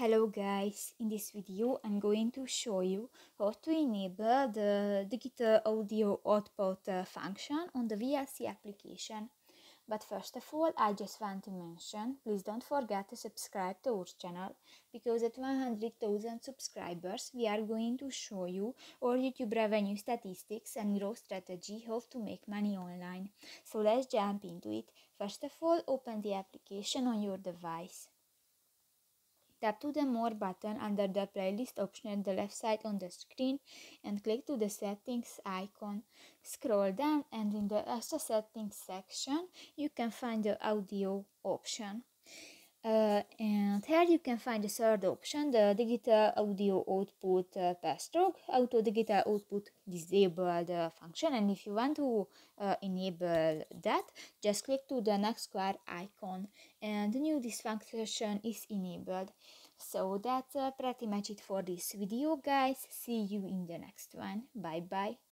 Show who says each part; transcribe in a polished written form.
Speaker 1: Hello guys, in this video I'm going to show you how to enable the digital audio output function on the VLC application. But first of all, I just want to mention, please don't forget to subscribe to our channel, because at 100,000 subscribers we are going to show you our YouTube revenue statistics and growth strategy, how to make money online. So let's jump into it. First of all, open the application on your device. Tap to the More button under the playlist option at the left side on the screen and click to the settings icon. Scroll down and in the extra settings section you can find the audio option. And here you can find the third option, the digital audio output pass-through, auto digital output disabled function. And if you want to enable that, just click to the next square icon and the new this function is enabled. So that's pretty much it for this video, guys. See you in the next one. Bye bye.